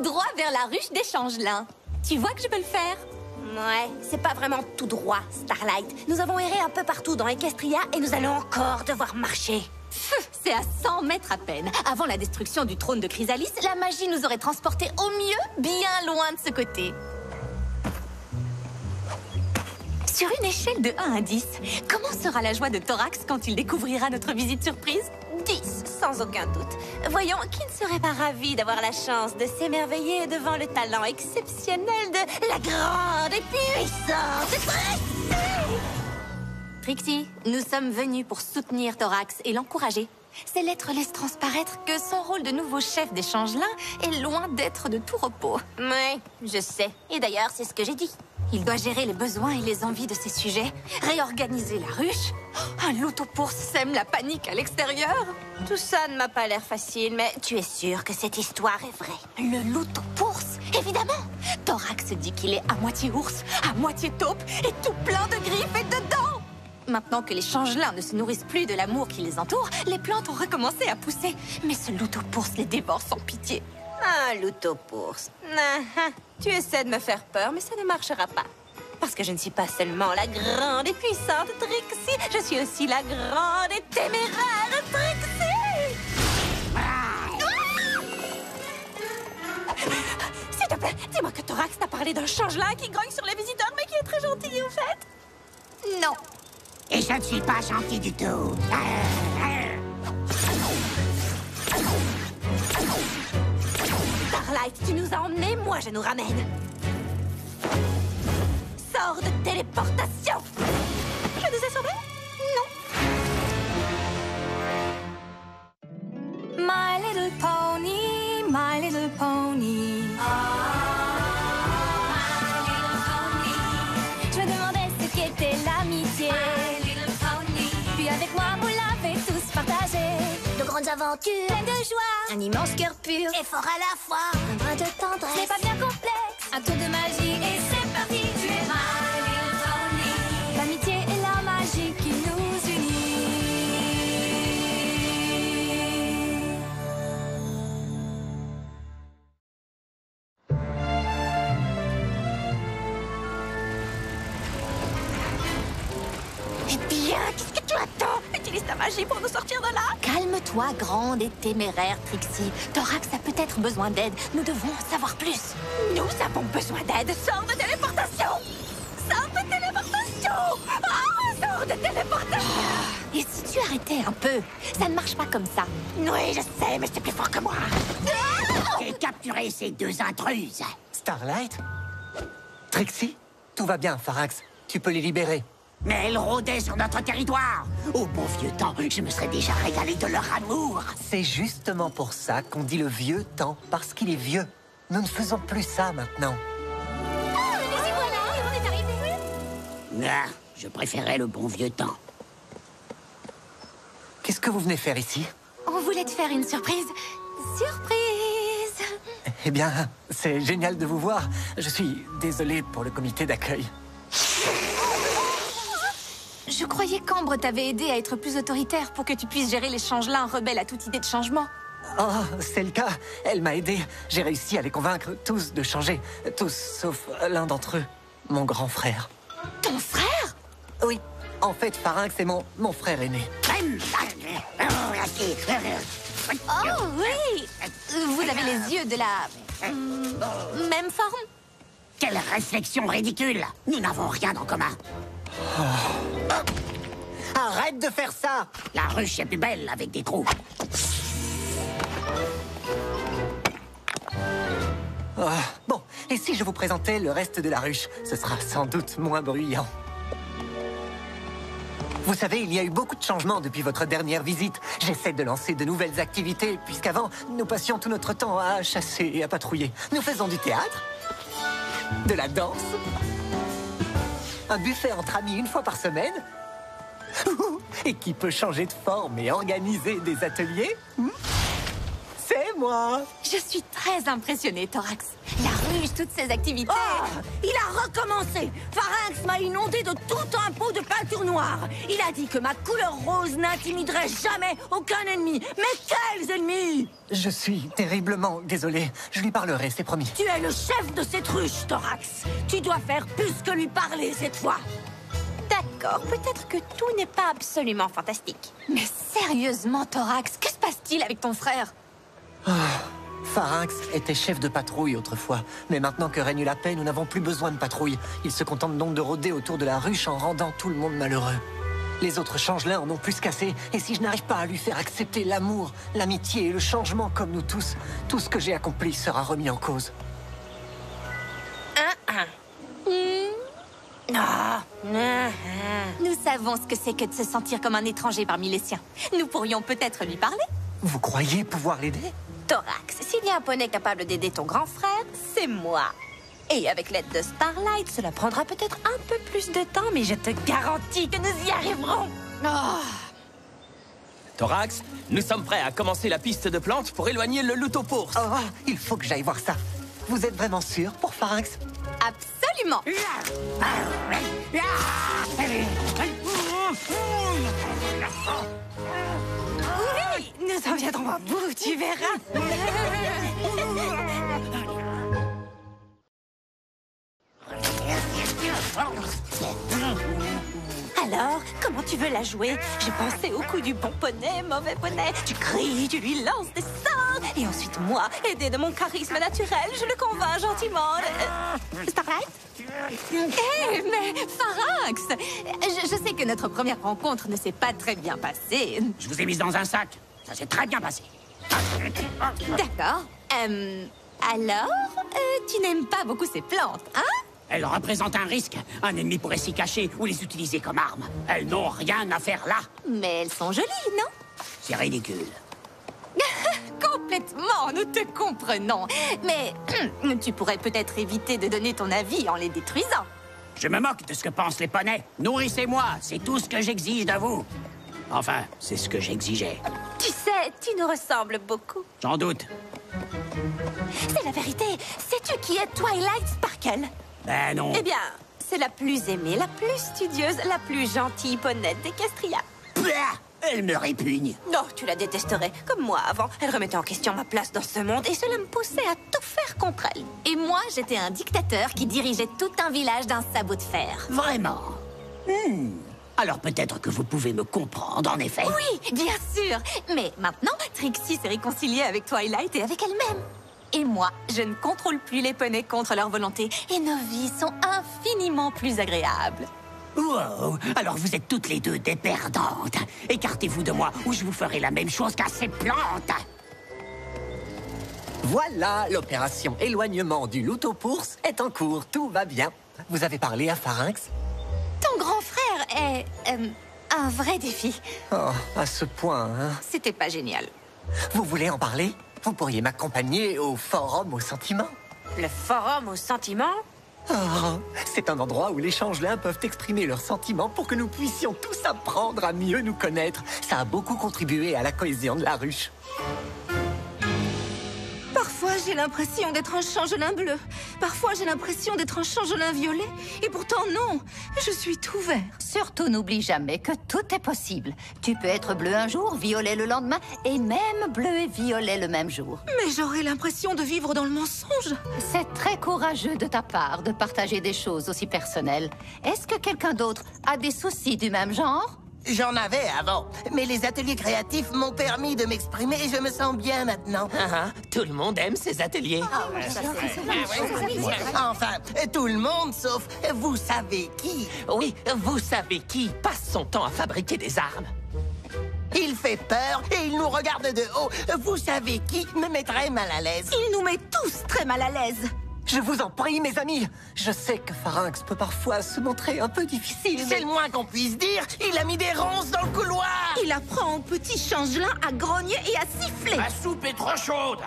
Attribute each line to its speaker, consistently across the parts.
Speaker 1: droit vers la ruche des changelins. Tu vois que je peux le faire?
Speaker 2: Ouais, c'est pas vraiment tout droit, Starlight. Nous avons erré un peu partout dans Equestria et nous allons encore devoir marcher.
Speaker 1: C'est à 100 mètres à peine. Avant la destruction du trône de Chrysalis, la magie nous aurait transportés au mieux bien loin de ce côté. Sur une échelle de 1 à 10, comment sera la joie de Thorax quand il découvrira notre visite surprise?
Speaker 2: 10, sans aucun doute. Voyons, qui ne serait pas ravi d'avoir la chance de s'émerveiller devant le talent exceptionnel de la grande et puissante Trixie!
Speaker 1: Trixie, nous sommes venus pour soutenir Thorax et l'encourager. Ces lettres laissent transparaître que son rôle de nouveau chef des changelins est loin d'être de tout repos.
Speaker 2: Oui, je sais. Et d'ailleurs, c'est ce que j'ai dit.
Speaker 1: Il doit gérer les besoins et les envies de ses sujets, réorganiser la ruche. Un loutopours sème la panique à l'extérieur.
Speaker 2: Tout ça ne m'a pas l'air facile, mais tu es sûre que cette histoire est vraie?
Speaker 1: Le loutopours, évidemment. Thorax dit qu'il est à moitié ours, à moitié taupe et tout plein de griffes et de dents. Maintenant que les changelins ne se nourrissent plus de l'amour qui les entoure, les plantes ont recommencé à pousser. Mais ce loutopours les dévore sans pitié.
Speaker 2: Ah, loutopours. Tu essaies de me faire peur, mais ça ne marchera pas. Parce que je ne suis pas seulement la grande et puissante Trixie, je suis aussi la grande et téméraire Trixie! S'il te plaît, dis-moi que Thorax t'a parlé d'un changelin qui grogne sur les visiteurs, mais qui est très gentil, au fait.
Speaker 1: Non.
Speaker 3: Et je ne suis pas gentil du tout.
Speaker 2: Starlight, tu nous as emmenés, moi je nous ramène. Sors de téléportation. Je nous ai sauvés? Non.
Speaker 1: My little pony, my little pony. Je me demandais ce qu'était l'amitié. Puis avec moi, vous l'avez tous partagé.
Speaker 4: De grandes aventures,
Speaker 1: Pleine de joie,
Speaker 4: un immense cœur pur,
Speaker 1: et fort à la fois.
Speaker 4: un brin de tendresse.
Speaker 1: C'est pas bien complexe, un tour de magie et c'est parti. Tu es my little pony. L'amitié et la magie qui nous unit.
Speaker 2: Eh bien, qu'est-ce que tu attends? Utilise ta magie pour nous sortir de là.
Speaker 1: Calme-toi, grande et téméraire, Trixie. Thorax a peut-être besoin d'aide. Nous devons en savoir plus.
Speaker 2: Nous avons besoin d'aide. Sors de téléportation. Sors de téléportation. Sors de téléportation.
Speaker 1: Et si tu arrêtais un peu? Ça ne marche pas comme ça.
Speaker 2: Oui, je sais, mais c'est plus fort que moi.
Speaker 3: J'ai capturé ces deux intruses.
Speaker 5: Starlight? Trixie? Tout va bien, Pharax. Tu peux les libérer.
Speaker 3: Mais elles rôdaient sur notre territoire. Au bon vieux temps, je me serais déjà régalé de leur amour.
Speaker 5: C'est justement pour ça qu'on dit le vieux temps, parce qu'il est vieux. Nous ne faisons plus ça maintenant.
Speaker 4: Et voilà, on est arrivé.
Speaker 3: Ah, je préférais le bon vieux temps.
Speaker 5: Qu'est-ce que vous venez faire ici?
Speaker 1: On voulait te faire une surprise. Surprise!
Speaker 5: Eh bien, c'est génial de vous voir. Je suis désolé pour le comité d'accueil.
Speaker 1: Je croyais qu'Ambre t'avait aidé à être plus autoritaire pour que tu puisses gérer les changelins rebelles à toute idée de changement.
Speaker 5: Oh, c'est le cas. Elle m'a aidé. J'ai réussi à les convaincre tous de changer. Tous, sauf l'un d'entre eux. Mon grand frère.
Speaker 1: Ton frère?
Speaker 5: Oui, en fait, Pharynx est mon frère aîné.
Speaker 1: Oh oui! Vous avez les yeux de la... même forme?
Speaker 3: Quelle réflexion ridicule. Nous n'avons rien en commun.
Speaker 5: Arrête de faire ça!
Speaker 3: La ruche est plus belle avec des trous.
Speaker 5: Bon, et si je vous présentais le reste de la ruche? Ce sera sans doute moins bruyant. Vous savez, il y a eu beaucoup de changements depuis votre dernière visite. J'essaie de lancer de nouvelles activités, puisqu'avant, nous passions tout notre temps à chasser et à patrouiller. Nous faisons du théâtre, de la danse, un buffet entre amis une fois par semaine, et qui peut changer de forme et organiser des ateliers? C'est moi!
Speaker 1: Je suis très impressionnée, Thorax. La dirige toutes ces activités.
Speaker 6: Oh, il a recommencé. Pharynx m'a inondé de tout un pot de peinture noire. Il a dit que ma couleur rose n'intimiderait jamais aucun ennemi. Mais quels ennemis?
Speaker 5: Je suis terriblement désolé. Je lui parlerai, c'est promis.
Speaker 6: Tu es le chef de cette ruche, Thorax. Tu dois faire plus que lui parler cette fois.
Speaker 2: D'accord, peut-être que tout n'est pas absolument fantastique.
Speaker 1: Mais sérieusement, Thorax, que se passe-t-il avec ton frère?
Speaker 5: Pharynx était chef de patrouille autrefois. Mais maintenant que règne la paix, nous n'avons plus besoin de patrouille. Il se contente donc de rôder autour de la ruche en rendant tout le monde malheureux. Les autres changelins en ont plus qu'assez. Et si je n'arrive pas à lui faire accepter l'amour, l'amitié et le changement comme nous tous, tout ce que j'ai accompli sera remis en cause.
Speaker 1: Nous savons ce que c'est que de se sentir comme un étranger parmi les siens. Nous pourrions peut-être lui parler.
Speaker 5: Vous croyez pouvoir l'aider?
Speaker 2: Thorax, s'il y a un poney capable d'aider ton grand frère, c'est moi. Et avec l'aide de Starlight, cela prendra peut-être un peu plus de temps, mais je te garantis que nous y arriverons.
Speaker 7: Thorax, nous sommes prêts à commencer la piste de plantes pour éloigner le Lutopours.
Speaker 5: Oh, il faut que j'aille voir ça. Vous êtes vraiment sûr pour Pharynx?
Speaker 1: Absolument.
Speaker 2: Oui, nous en viendrons à bout, tu verras. Alors, comment tu veux la jouer? J'ai pensé au coup du bon poney, mauvais poney. Tu cries, tu lui lances des sorts. Et ensuite, moi, aidé de mon charisme naturel, je le convainc gentiment. Starlight?
Speaker 1: Mais Pharynx, je sais que notre première rencontre ne s'est pas très bien passée.
Speaker 3: Je vous ai mise dans un sac. Ça s'est très bien passé.
Speaker 1: D'accord. Alors, tu n'aimes pas beaucoup ces plantes, hein?
Speaker 3: Elles représentent un risque. Un ennemi pourrait s'y cacher ou les utiliser comme armes. Elles n'ont rien à faire là.
Speaker 1: Mais elles sont jolies, non?
Speaker 3: C'est ridicule.
Speaker 1: Complètement, nous te comprenons. Mais tu pourrais peut-être éviter de donner ton avis en les détruisant.
Speaker 3: Je me moque de ce que pensent les poneys. Nourrissez-moi, c'est tout ce que j'exige de vous. Enfin, c'est ce que j'exigeais.
Speaker 2: Tu sais, tu nous ressembles beaucoup.
Speaker 3: J'en doute.
Speaker 2: C'est la vérité. Sais-tu qui est Twilight Sparkle?
Speaker 3: Ben non.
Speaker 2: Eh bien, c'est la plus aimée, la plus studieuse, la plus gentille ponette d'Equestria.
Speaker 3: Bah, elle me répugne.
Speaker 2: Non, tu la détesterais. Comme moi avant, elle remettait en question ma place dans ce monde et cela me poussait à tout faire contre elle.
Speaker 1: Et moi, j'étais un dictateur qui dirigeait tout un village d'un sabot de fer.
Speaker 3: Vraiment? Alors peut-être que vous pouvez me comprendre, en effet.
Speaker 1: Oui, bien sûr. Mais maintenant, Trixie s'est réconciliée avec Twilight et avec elle-même. Et moi, je ne contrôle plus les poneys contre leur volonté. Et nos vies sont infiniment plus agréables.
Speaker 3: Wow, alors vous êtes toutes les deux des perdantes. Écartez-vous de moi ou je vous ferai la même chose qu'à ces plantes.
Speaker 5: Voilà, l'opération éloignement du Lutopours est en cours. Tout va bien. Vous avez parlé à Pharynx?
Speaker 1: Ton grand frère est un vrai défi.
Speaker 5: Oh, à ce point, hein?
Speaker 1: C'était pas génial.
Speaker 5: Vous voulez en parler? Vous pourriez m'accompagner au Forum aux sentiments.
Speaker 2: Le forum aux sentiments?
Speaker 5: Oh, c'est un endroit où les changelins peuvent exprimer leurs sentiments pour que nous puissions tous apprendre à mieux nous connaître. Ça a beaucoup contribué à la cohésion de la ruche.
Speaker 6: Parfois, j'ai l'impression d'être un changelin bleu. Parfois, j'ai l'impression d'être un changelin violet. Et pourtant, non, je suis tout vert.
Speaker 8: Surtout, n'oublie jamais que tout est possible. Tu peux être bleu un jour, violet le lendemain, et même bleu et violet le même jour.
Speaker 6: Mais j'aurais l'impression de vivre dans le mensonge.
Speaker 8: C'est très courageux de ta part de partager des choses aussi personnelles. Est-ce que quelqu'un d'autre a des soucis du même genre?
Speaker 9: J'en avais avant, mais les ateliers créatifs m'ont permis de m'exprimer et je me sens bien maintenant.
Speaker 7: Tout le monde aime ces ateliers.
Speaker 9: Enfin, tout le monde sauf vous savez qui.
Speaker 7: Oui, vous savez qui passe son temps à fabriquer des armes.
Speaker 9: Il fait peur et il nous regarde de haut. Vous savez qui me mettrait mal à l'aise.
Speaker 6: Il nous met tous très mal à l'aise.
Speaker 5: Je vous en prie, mes amis. Je sais que Pharynx peut parfois se montrer un peu difficile,
Speaker 9: C'est le moins qu'on puisse dire. Il a mis des ronces dans le couloir.
Speaker 6: Il apprend aux petits changelins à grogner et à siffler.
Speaker 3: La soupe est trop chaude.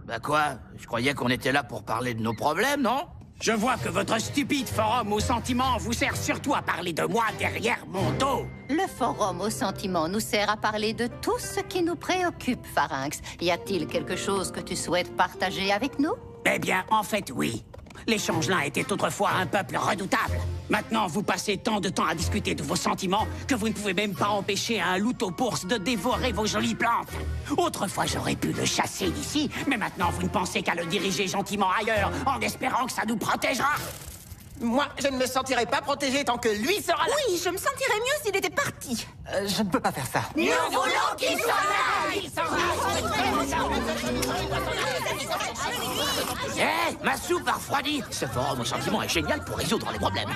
Speaker 10: Bah quoi? Je croyais qu'on était là pour parler de nos problèmes, non?
Speaker 3: Je vois que votre stupide forum aux sentiments vous sert surtout à parler de moi derrière mon dos.
Speaker 8: Le forum aux sentiments nous sert à parler de tout ce qui nous préoccupe, Pharynx. Y a-t-il quelque chose que tu souhaites partager avec nous?
Speaker 3: Eh bien, en fait, oui. Les changelins étaient autrefois un peuple redoutable. Maintenant, vous passez tant de temps à discuter de vos sentiments que vous ne pouvez même pas empêcher un loutopours de dévorer vos jolies plantes. Autrefois, j'aurais pu le chasser d'ici, mais maintenant, vous ne pensez qu'à le diriger gentiment ailleurs, en espérant que ça nous protégera.
Speaker 9: Moi, je ne me sentirai pas protégé tant que lui sera là.
Speaker 2: Oui, je me sentirais mieux s'il était parti.
Speaker 5: Je ne peux pas faire ça.
Speaker 6: Nous voulons qu'il s'en aille.
Speaker 3: Eh, ma soupe a refroidi. Ce forum aux sentiments est génial pour résoudre les problèmes.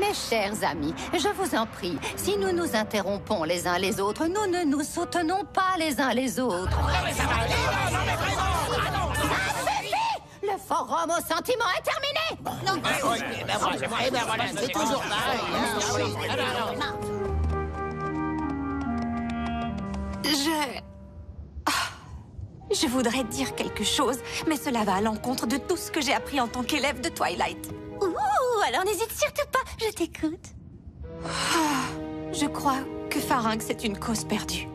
Speaker 8: Mes chers amis, je vous en prie, si nous nous interrompons les uns les autres, nous ne nous soutenons pas les uns les autres. Le forum aux sentiments est terminé.
Speaker 9: C'est toujours pareil.
Speaker 1: Je voudrais dire quelque chose, mais cela va à l'encontre de tout ce que j'ai appris en tant qu'élève de Twilight.
Speaker 2: Ouh, alors n'hésite surtout pas, je t'écoute.
Speaker 1: Je crois que Pharynx est une cause perdue.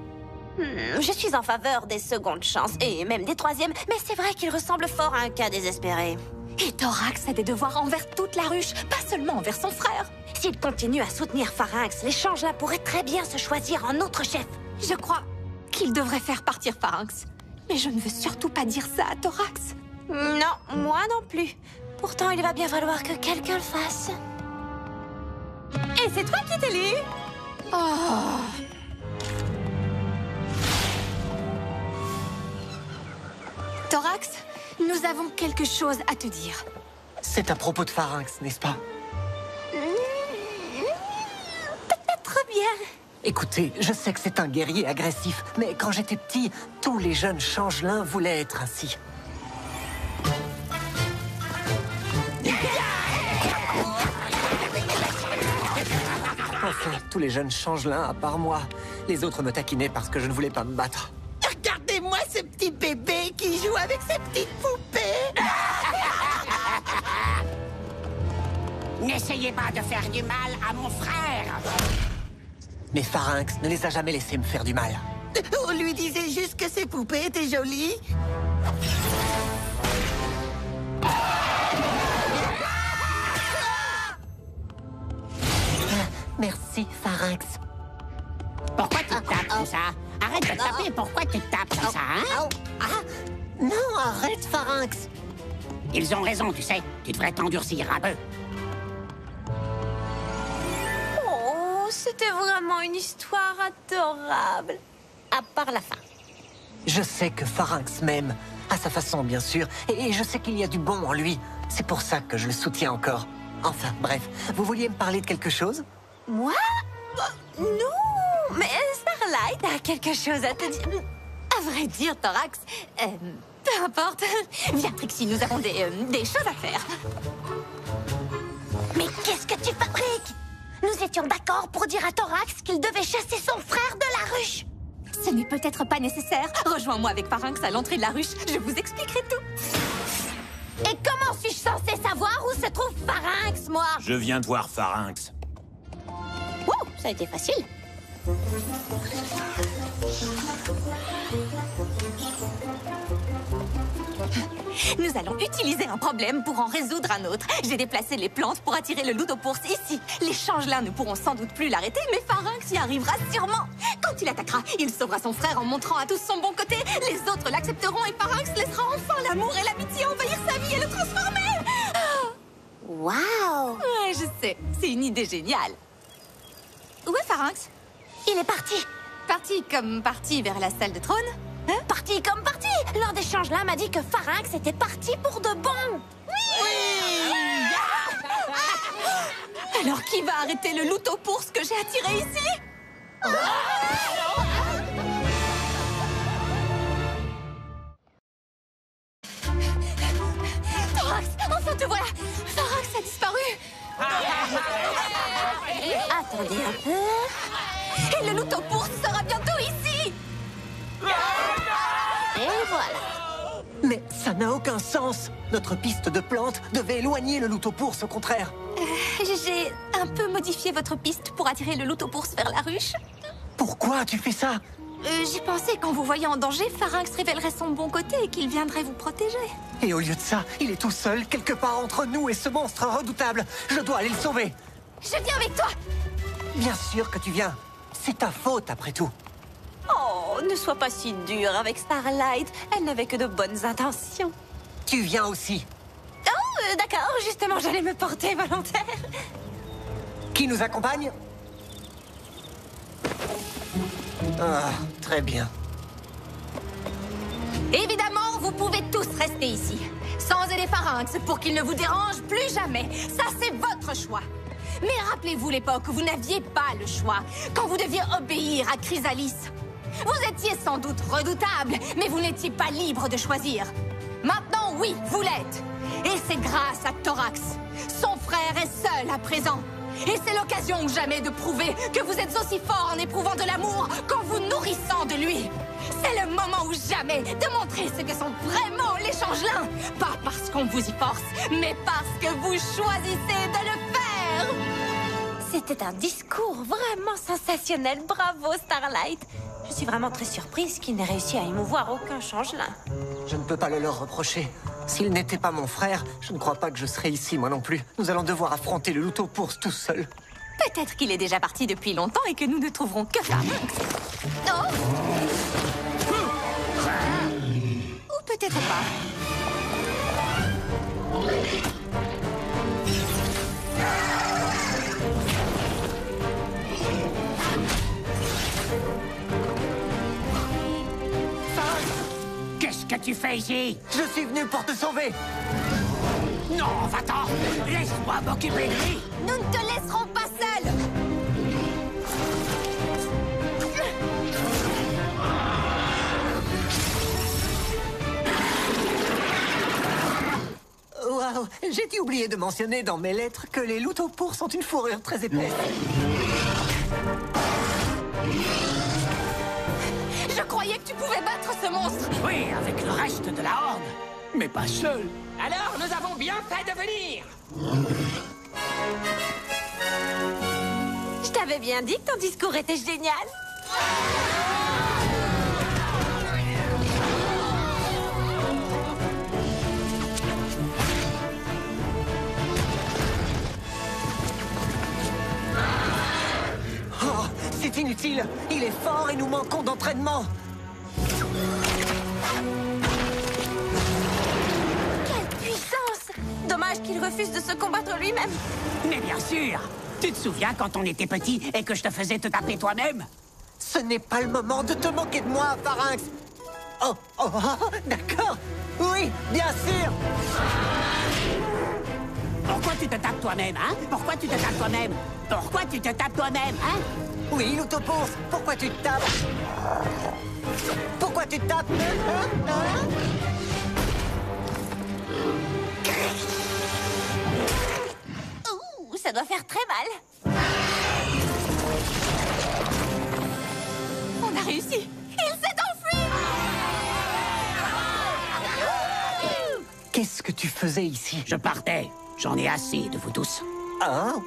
Speaker 2: Je suis en faveur des secondes chances, et même des troisièmes, mais c'est vrai qu'il ressemble fort à un cas désespéré.
Speaker 1: Et Thorax a des devoirs envers toute la ruche, pas seulement envers son frère.
Speaker 2: S'il continue à soutenir Pharynx, les changelins pourraient très bien se choisir en autre chef.
Speaker 1: Je crois qu'il devrait faire partir Pharynx. Mais je ne veux surtout pas dire ça à Thorax.
Speaker 2: Non, moi non plus. Pourtant, il va bien falloir que quelqu'un le fasse.
Speaker 1: Et c'est toi qui t'élis. Oh. Thorax, nous avons quelque chose à te dire.
Speaker 5: C'est à propos de Pharynx, n'est-ce pas?
Speaker 2: Peut-être bien.
Speaker 5: Écoutez, je sais que c'est un guerrier agressif, mais quand j'étais petit, tous les jeunes changelins voulaient être ainsi. Enfin, tous les jeunes changelins, à part moi. Les autres me taquinaient parce que je ne voulais pas me battre.
Speaker 9: Regardez-moi ce petit bébé qui joue avec ses petites poupées.
Speaker 3: N'essayez pas de faire du mal à mon frère.
Speaker 5: Mais Pharynx ne les a jamais laissés me faire du mal.
Speaker 9: On lui disait juste que ses poupées étaient jolies.
Speaker 5: Merci, Pharynx.
Speaker 3: Pourquoi tu tapes comme ça? Arrête de taper, pourquoi tu tapes comme ça, hein?
Speaker 5: Non, arrête, Pharynx.
Speaker 3: Ils ont raison, tu sais. Tu devrais t'endurcir un peu.
Speaker 2: Oh, c'était vraiment une histoire adorable. À part la fin.
Speaker 5: Je sais que Pharynx m'aime, à sa façon, bien sûr, et je sais qu'il y a du bon en lui. C'est pour ça que je le soutiens encore. Enfin, bref, vous vouliez me parler de quelque chose?
Speaker 2: Moi? Non, mais Starlight a quelque chose à te dire.
Speaker 1: À vrai dire, Thorax, peu importe. Viens, Trixie, nous avons des choses à faire.
Speaker 4: Mais qu'est-ce que tu fabriques? Nous étions d'accord pour dire à Thorax qu'il devait chasser son frère de la ruche.
Speaker 1: Ce n'est peut-être pas nécessaire. Rejoins-moi avec Pharynx à l'entrée de la ruche. Je vous expliquerai tout.
Speaker 4: Et comment suis-je censée savoir où se trouve Pharynx, moi?
Speaker 7: Je viens de voir Pharynx.
Speaker 2: Wow, ça a été facile.
Speaker 1: Nous allons utiliser un problème pour en résoudre un autre. J'ai déplacé les plantes pour attirer le loutopours ici. Les changelins ne pourront sans doute plus l'arrêter, mais Pharynx y arrivera sûrement. Quand il attaquera, il sauvera son frère en montrant à tous son bon côté. Les autres l'accepteront et Pharynx laissera enfin l'amour et l'amitié envahir sa vie et le transformer.
Speaker 2: Waouh!
Speaker 1: Ouais, je sais. C'est une idée géniale. Où est Pharynx?
Speaker 4: Il est parti.
Speaker 1: Parti comme parti vers la salle de trône? Hein?
Speaker 4: Parti comme parti. L'un des changelins m'a dit que Pharynx était parti pour de bon.
Speaker 1: Alors qui va arrêter le loutopours que j'ai attiré ici? Thorax, enfin te voilà. Pharynx a disparu.
Speaker 2: Attendez un peu.
Speaker 1: Et le loutopours sera bientôt ici.
Speaker 2: Et voilà.
Speaker 5: Mais ça n'a aucun sens. Notre piste de plantes devait éloigner le loup-ours, au contraire.
Speaker 1: J'ai un peu modifié votre piste pour attirer le loup-ours vers la ruche.
Speaker 5: Pourquoi tu fais ça?
Speaker 1: J'ai pensé qu'en vous voyant en danger, Pharynx révélerait son bon côté et qu'il viendrait vous protéger.
Speaker 5: Et au lieu de ça, il est tout seul, quelque part entre nous et ce monstre redoutable. Je dois aller le sauver.
Speaker 1: Je viens avec toi.
Speaker 5: Bien sûr que tu viens. C'est ta faute, après tout.
Speaker 2: Oh, ne sois pas si dur avec Starlight. Elle n'avait que de bonnes intentions.
Speaker 5: Tu viens aussi.
Speaker 2: Oh, d'accord, justement, j'allais me porter volontaire.
Speaker 5: Qui nous accompagne? Ah, très bien.
Speaker 1: Évidemment, vous pouvez tous rester ici. Sans aider Pharynx pour qu'il ne vous dérange plus jamais. Ça, c'est votre choix. Mais rappelez-vous l'époque où vous n'aviez pas le choix. Quand vous deviez obéir à Chrysalis. Vous étiez sans doute redoutable, mais vous n'étiez pas libre de choisir. Maintenant, oui, vous l'êtes. Et c'est grâce à Thorax. Son frère est seul à présent. Et c'est l'occasion ou jamais de prouver que vous êtes aussi fort en éprouvant de l'amour qu'en vous nourrissant de lui. C'est le moment ou jamais de montrer ce que sont vraiment les changelins. Pas parce qu'on vous y force, mais parce que vous choisissez de le faire.
Speaker 2: C'était un discours vraiment sensationnel. Bravo, Starlight. Je suis vraiment très surprise qu'il n'ait réussi à émouvoir aucun changelin.
Speaker 5: Je ne peux pas le leur reprocher. S'il n'était pas mon frère, je ne crois pas que je serais ici, moi non plus. Nous allons devoir affronter le loup-ours tout seul.
Speaker 1: Peut-être qu'il est déjà parti depuis longtemps et que nous ne trouverons que Pharynx. Oh! Ou peut-être pas.
Speaker 3: Qu'est-ce que tu fais ici?
Speaker 5: Je suis venu pour te sauver.
Speaker 3: Non, va-t'en! Laisse-moi m'occuper de lui!
Speaker 1: Nous ne te laisserons pas seul.
Speaker 5: Waouh, j'ai oublié de mentionner dans mes lettres que les loup-ours ont une fourrure très épaisse.
Speaker 1: Je croyais que tu pouvais battre ce monstre.
Speaker 3: Oui, avec le reste de la horde. Mais pas seul.
Speaker 7: Alors, nous avons bien fait de venir.
Speaker 2: Je t'avais bien dit que ton discours était génial.
Speaker 5: Oh, c'est inutile. Il est fort et nous manquons d'entraînement.
Speaker 2: Quelle puissance! Dommage qu'il refuse de se combattre lui-même.
Speaker 3: Mais bien sûr. Tu te souviens quand on était petit et que je te faisais te taper toi-même?
Speaker 5: Ce n'est pas le moment de te moquer de moi, Pharynx. Oh, oh, oh, d'accord. Oui, bien sûr.
Speaker 3: Pourquoi tu te tapes toi-même, hein? Pourquoi tu te tapes toi-même? Pourquoi tu te tapes toi-même, hein?
Speaker 5: Oui, loup-ours, pourquoi tu te tapes? Pourquoi tu te tapes?
Speaker 2: Ouh, ça doit faire très mal.
Speaker 1: On a réussi. Il s'est enfui.
Speaker 5: Qu'est-ce que tu faisais ici?
Speaker 3: Je partais. J'en ai assez de vous tous.
Speaker 5: Oh,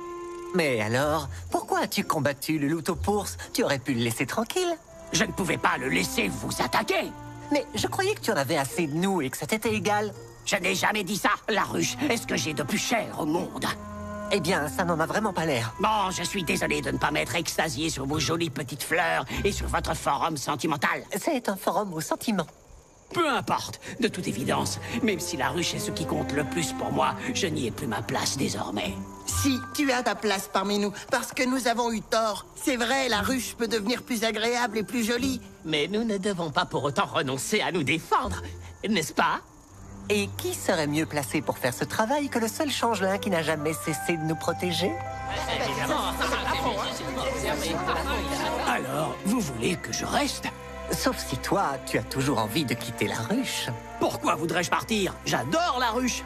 Speaker 5: mais alors, pourquoi as-tu combattu le loup-ours? Tu aurais pu le laisser tranquille.
Speaker 3: Je ne pouvais pas le laisser vous attaquer.
Speaker 5: Mais je croyais que tu en avais assez de nous et que ça t'était égal.
Speaker 3: Je n'ai jamais dit ça. La ruche est ce que j'ai de plus cher au monde.
Speaker 5: Eh bien, ça n'en a vraiment pas l'air.
Speaker 3: Bon, je suis désolé de ne pas m'être extasié sur vos jolies petites fleurs et sur votre forum sentimental.
Speaker 5: C'est un forum aux sentiments.
Speaker 3: Peu importe, de toute évidence, même si la ruche est ce qui compte le plus pour moi, je n'y ai plus ma place désormais.
Speaker 9: Si, tu as ta place parmi nous, parce que nous avons eu tort. C'est vrai, la ruche peut devenir plus agréable et plus jolie.
Speaker 7: Mais nous ne devons pas pour autant renoncer à nous défendre, n'est-ce pas?
Speaker 5: Et qui serait mieux placé pour faire ce travail que le seul changelin qui n'a jamais cessé de nous protéger?
Speaker 3: Alors, vous voulez que je reste?
Speaker 5: Sauf si toi, tu as toujours envie de quitter la ruche.
Speaker 3: Pourquoi voudrais-je partir? J'adore la ruche.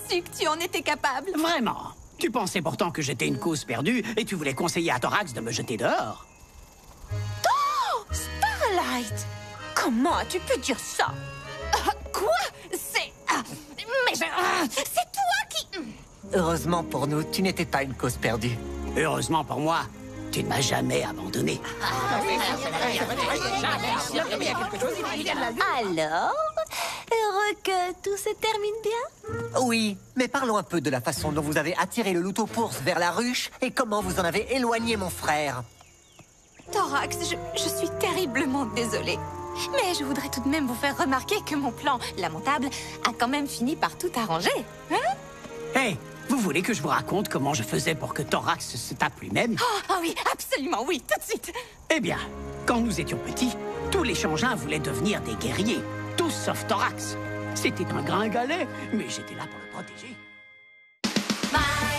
Speaker 1: su que tu en étais capable.
Speaker 3: Vraiment? Tu pensais pourtant que j'étais une cause perdue et tu voulais conseiller à Thorax de me jeter dehors.
Speaker 2: Oh, Starlight! Comment as-tu pu dire ça?
Speaker 1: Quoi? C'est... mais c'est toi qui...
Speaker 5: Heureusement pour nous, tu n'étais pas une cause perdue.
Speaker 3: Heureusement pour moi, tu ne m'as jamais abandonné.
Speaker 2: Alors, heureux que tout se termine bien?
Speaker 5: Oui, mais parlons un peu de la façon dont vous avez attiré le Lutopours vers la ruche et comment vous en avez éloigné mon frère.
Speaker 1: Thorax, je suis terriblement désolée. Mais je voudrais tout de même vous faire remarquer que mon plan lamentable a quand même fini par tout arranger. Hein?
Speaker 3: Hé, vous voulez que je vous raconte comment je faisais pour que Thorax se tape lui-même?
Speaker 1: Oh oui, absolument, oui, tout de suite.
Speaker 3: Eh bien, quand nous étions petits, tous les changelins voulaient devenir des guerriers. Tous sauf Thorax. C'était un gringalet, mais j'étais là pour le protéger.
Speaker 1: Bye.